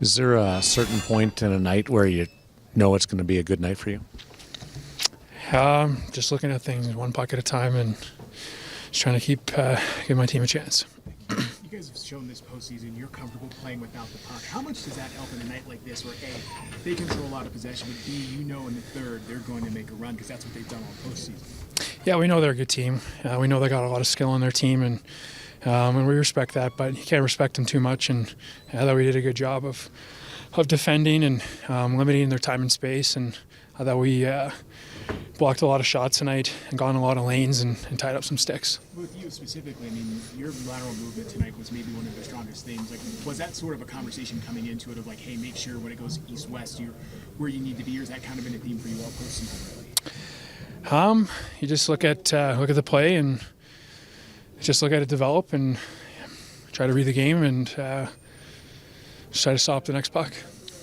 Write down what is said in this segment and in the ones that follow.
Is there a certain point in a night where you know it's going to be a good night for you? Just looking at things one puck at a time and just trying to give my team a chance. You guys have shown this postseason you're comfortable playing without the puck. How much does that help in a night like this where A, they control a lot of possession, but B, you know in the third they're going to make a run because that's what they've done all postseason? Yeah, we know they're a good team. We know they got a lot of skill on their team, and we respect that, but you can't respect them too much. And I thought we did a good job of defending and limiting their time and space, and I thought we blocked a lot of shots tonight and got in a lot of lanes and tied up some sticks. With you specifically, I mean, your lateral movement tonight was maybe one of the strongest things. Like, was that sort of a conversation coming into it of like, hey, make sure when it goes east-west, you're where you need to be, or has that kind of been a theme for you all postseason, really? You just look at the play and just look at it develop and try to read the game and just try to stop the next puck.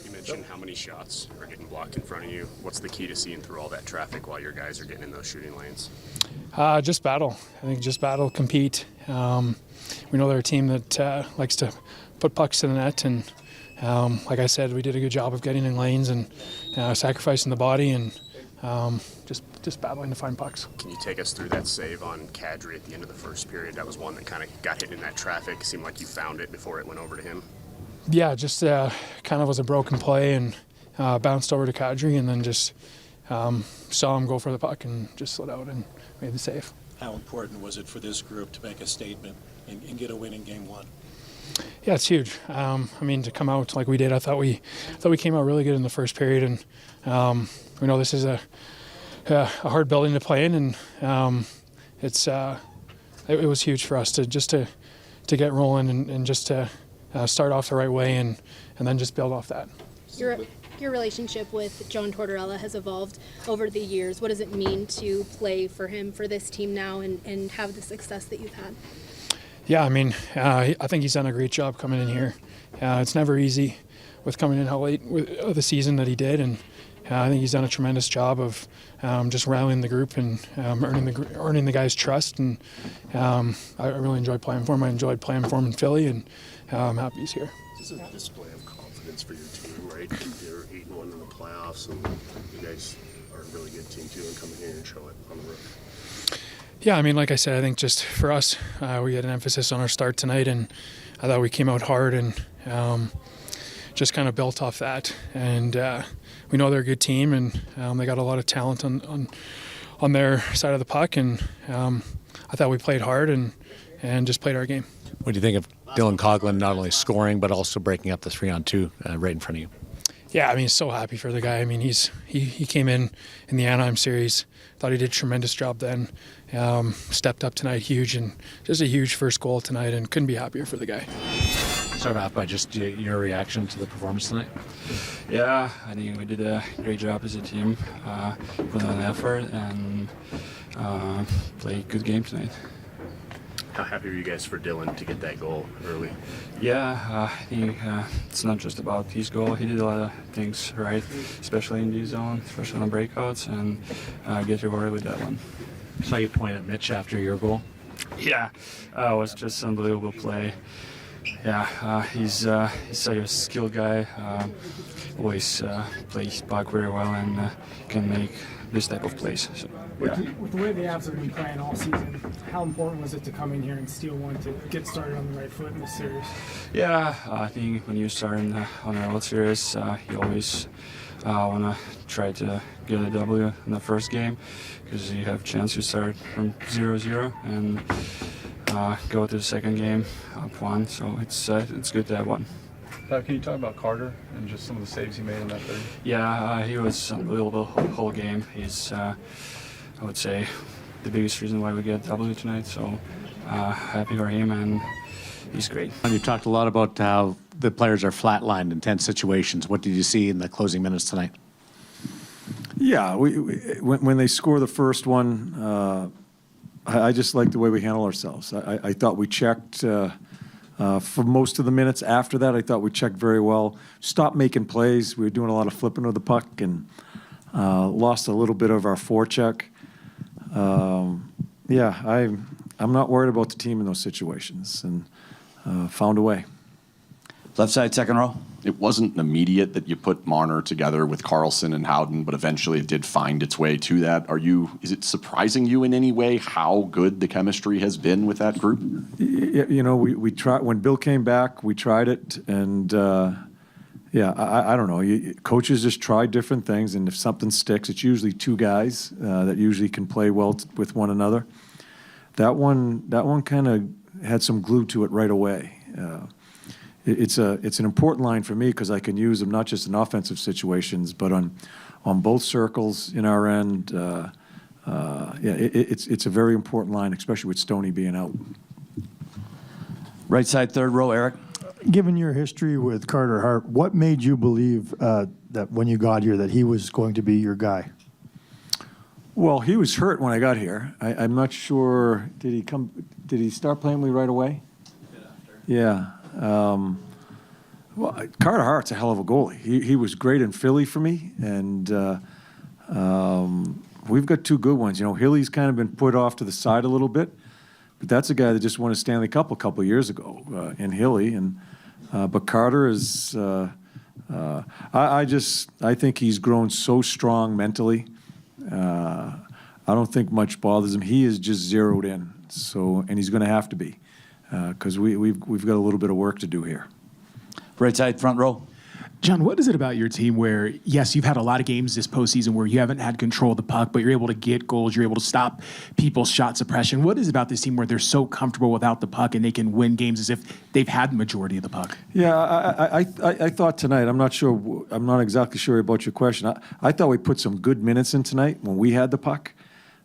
You mentioned how many shots are getting blocked in front of you. What's the key to seeing through all that traffic while your guys are getting in those shooting lanes? Just battle. I think just battle, compete. We know they're a team that likes to put pucks to the net, and like I said, we did a good job of getting in lanes and sacrificing the body and just battling to find pucks. Can you take us through that save on Kadri at the end of the first period? That was one that kind of got hit in that traffic. It seemed like you found it before it went over to him. Yeah, just kind of was a broken play and bounced over to Kadri, and then just saw him go for the puck and just slid out and made the save. How important was it for this group to make a statement and get a win in Game 1? Yeah, it's huge. I mean, to come out like we did, I thought we came out really good in the first period, and we know this is a hard building to play in, and it was huge for us to get rolling and just to start off the right way and then just build off that. Your relationship with John Tortorella has evolved over the years. What does it mean to play for him, for this team now, and have the success that you've had? Yeah, I mean, I think he's done a great job coming in here. It's never easy with coming in how late with the season that he did, and I think he's done a tremendous job of just rallying the group and earning the guys' trust. And I really enjoyed playing for him. I enjoyed playing for him in Philly, and I'm happy he's here. This is a display of confidence for your team, right? You're 8-1 in the playoffs, and you guys are a really good team too, and coming here and show it on the road. Yeah, I mean, like I said, I think just for us, we had an emphasis on our start tonight, and I thought we came out hard and just kind of built off that. And we know they're a good team, and they got a lot of talent on their side of the puck, and I thought we played hard and just played our game. What do you think of Dylan Coughlin not only scoring but also breaking up the 3-on-2 right in front of you? Yeah, I mean, so happy for the guy. I mean, he came in the Anaheim series, thought he did a tremendous job then, stepped up tonight huge, and just a huge first goal tonight, and couldn't be happier for the guy. Start off by just your reaction to the performance tonight. Yeah, I think we did a great job as a team, put on effort and played a good game tonight. How happy are you guys for Dylan to get that goal early? Yeah, I think it's not just about his goal. He did a lot of things right, especially in the zone, especially on the breakouts, and get rewarded with that one. Saw you point at Mitch after your goal. Yeah, it was just an unbelievable play. Yeah, he's such a skilled guy. Always plays puck very well and can make this type of plays. So, yeah. With the way the Avs have been playing all season, how important was it to come in here and steal one to get started on the right foot in this series? Yeah, I think when you start on a road series, you always want to try to get a W in the first game because you have a chance to start from 0-0 and go to the second game up 1. So it's good to have one. Can you talk about Carter and just some of the saves he made in that third? Yeah, he was unbelievable whole game. He's, I would say, the biggest reason why we get W tonight. So happy for him, and he's great. And you talked a lot about how the players are flatlined in tense situations. What did you see in the closing minutes tonight? Yeah, when they score the first one, I just like the way we handle ourselves. I thought we checked. For most of the minutes after that, I thought we checked very well. Stopped making plays. We were doing a lot of flipping of the puck and lost a little bit of our forecheck. Yeah, I'm not worried about the team in those situations and found a way. Left side, second row. It wasn't immediate that you put Marner together with Carlson and Howden, but eventually it did find its way to that. Is it surprising you in any way how good the chemistry has been with that group? You know, we tried, when Bill came back, we tried it, and I don't know. Coaches just try different things, and if something sticks, it's usually two guys that usually can play well with one another. That one kind of had some glue to it right away. It's an important line for me because I can use them not just in offensive situations, but on both circles in our end. It's a very important line, especially with Stoney being out. Right side, third row, Eric. Given your history with Carter Hart, what made you believe that when you got here that he was going to be your guy? Well, he was hurt when I got here. I'm not sure. Did he start playing with me right away? Yeah. Well, Carter Hart's a hell of a goalie. He was great in Philly for me, and we've got two good ones. You know, Hilly's kind of been put off to the side a little bit, but that's a guy that just won a Stanley Cup a couple of years ago in Hilly, and but Carter is. I think he's grown so strong mentally. I don't think much bothers him. He is just zeroed in. So, and he's going to have to be, because we've got a little bit of work to do here. Right side, front row. John, what is it about your team where, yes, you've had a lot of games this postseason where you haven't had control of the puck, but you're able to get goals, you're able to stop people's shot suppression. What is it about this team where they're so comfortable without the puck and they can win games as if they've had the majority of the puck? Yeah, I thought tonight, I'm not exactly sure about your question. I thought we put some good minutes in tonight when we had the puck.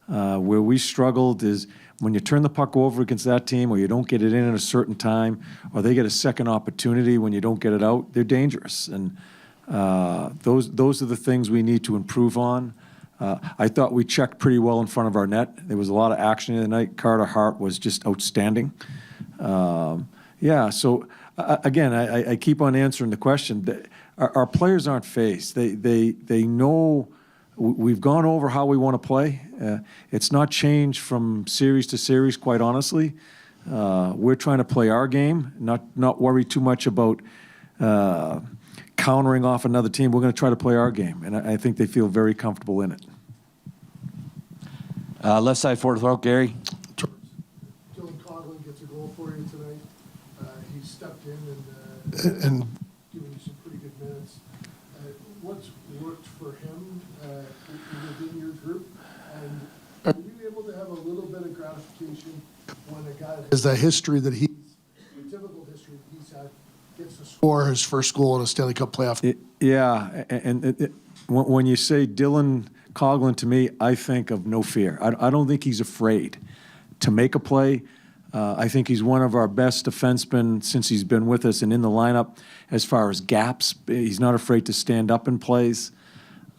Where we struggled is when you turn the puck over against that team, or you don't get it in at a certain time, or they get a second opportunity when you don't get it out, they're dangerous. And those are the things we need to improve on. I thought we checked pretty well in front of our net. There was a lot of action tonight. Carter Hart was just outstanding. So again, I keep on answering the question. Our players aren't phased. They know. We've gone over how we want to play. It's not changed from series to series, quite honestly. We're trying to play our game, not worry too much about countering off another team. We're going to try to play our game, and I think they feel very comfortable in it. Left side, fourth row, Gary. Dylan Coughlin gets a goal for you tonight. He stepped in and given you some pretty good minutes. What's worked for him within your group? And are you able to have a little bit of gratification when a guy that has the history that the typical history that he's had gets to score his first goal in a Stanley Cup playoff? When you say Dylan Coughlin, to me, I think of no fear. I don't think he's afraid to make a play. I think he's one of our best defensemen since he's been with us and in the lineup. As far as gaps, he's not afraid to stand up and plays.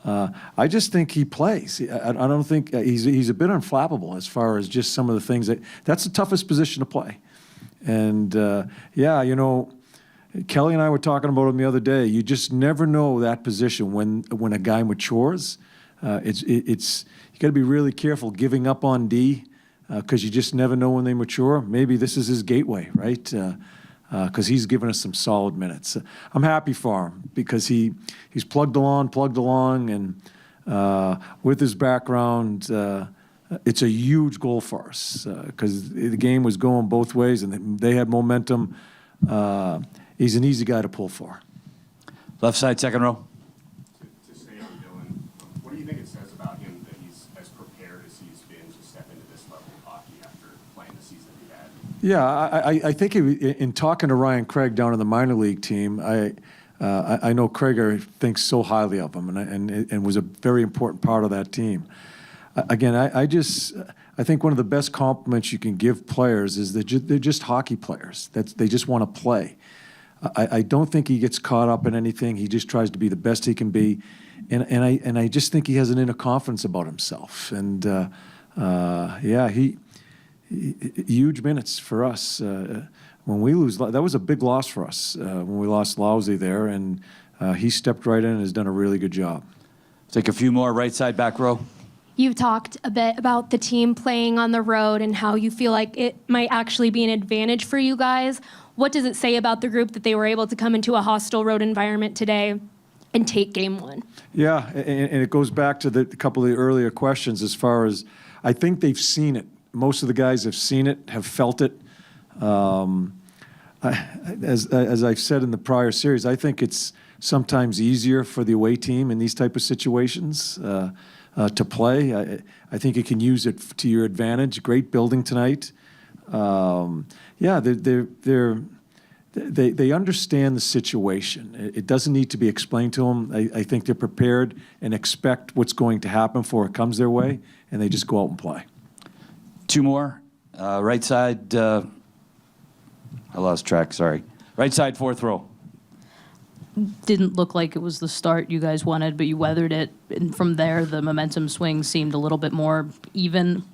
I just think he plays. I don't think he's a bit unflappable as far as just some of the things that's the toughest position to play. And you know, Kelly and I were talking about him the other day. You just never know that position when a guy matures. You got to be really careful giving up on D. Because you just never know when they mature. Maybe this is his gateway, right? Because he's given us some solid minutes. I'm happy for him because he's plugged along, and with his background, it's a huge goal for us because the game was going both ways, and they had momentum. He's an easy guy to pull for. Left side, second row. To stay on Dylan, what do you think it says about him that he's as prepared as he's been to step into this level of hockey after playing the season he had? Yeah, I think in talking to Ryan Craig down in the minor league team, I know Craig thinks so highly of him and was a very important part of that team. Again, I think one of the best compliments you can give players is that they're just hockey players. They just want to play. I don't think he gets caught up in anything. He just tries to be the best he can be, and I just think he has an inner confidence about himself. And huge minutes for us. When we lose, that was a big loss for us when we lost Lousy there, and he stepped right in and has done a really good job. Take a few more, right side, back row. You've talked a bit about the team playing on the road and how you feel like it might actually be an advantage for you guys. what does it say about the group that they were able to come into a hostile road environment today and take game one? Yeah, and it goes back to a couple of the earlier questions as far as I think they've seen it. Most of the guys have seen it, have felt it. As I've said in the prior series, I think it's sometimes easier for the away team in these type of situations to play. I think you can use it to your advantage. Great building tonight. Yeah, they understand the situation. It doesn't need to be explained to them. I think they're prepared and expect what's going to happen before it comes their way, and they just go out and play. Two more. Right side. I lost track, sorry. Right side, fourth row. Didn't look like it was the start you guys wanted, but you weathered it. And from there, the momentum swing seemed a little bit more even.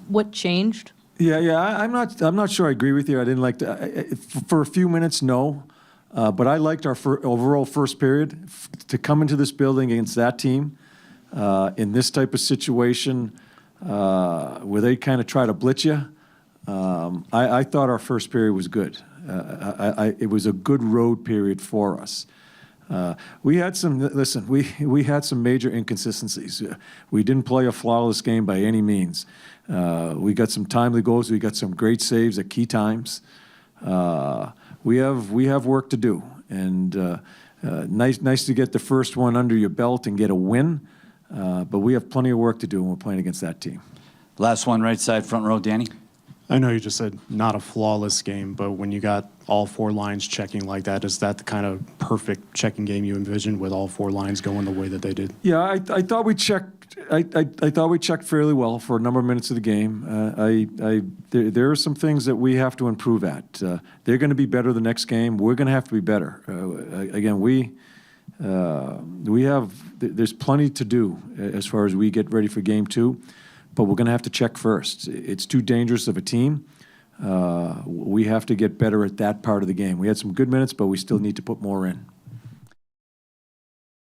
What changed? Yeah. I'm not sure I agree with you. I didn't like to, for a few minutes, no. But I liked our overall first period. To come into this building against that team in this type of situation where they kind of try to blitz you, I thought our first period was good. It was a good road period for us. We had some, listen, we had some major inconsistencies. We didn't play a flawless game by any means. We got some timely goals. We got some great saves at key times. We have work to do, and nice to get the first one under your belt and get a win. But we have plenty of work to do when we're playing against that team. Last one, right side, front row, Danny. I know you just said not a flawless game, but when you got all four lines checking like that, is that the kind of perfect checking game you envisioned with all four lines going the way that they did? Yeah, I thought we checked. I thought we checked fairly well for a number of minutes of the game. There are some things that we have to improve at. They're going to be better the next game. We're going to have to be better. Again, there's plenty to do as far as we get ready for game two. But we're going to have to check first. It's too dangerous of a team. We have to get better at that part of the game. We had some good minutes, but we still need to put more in.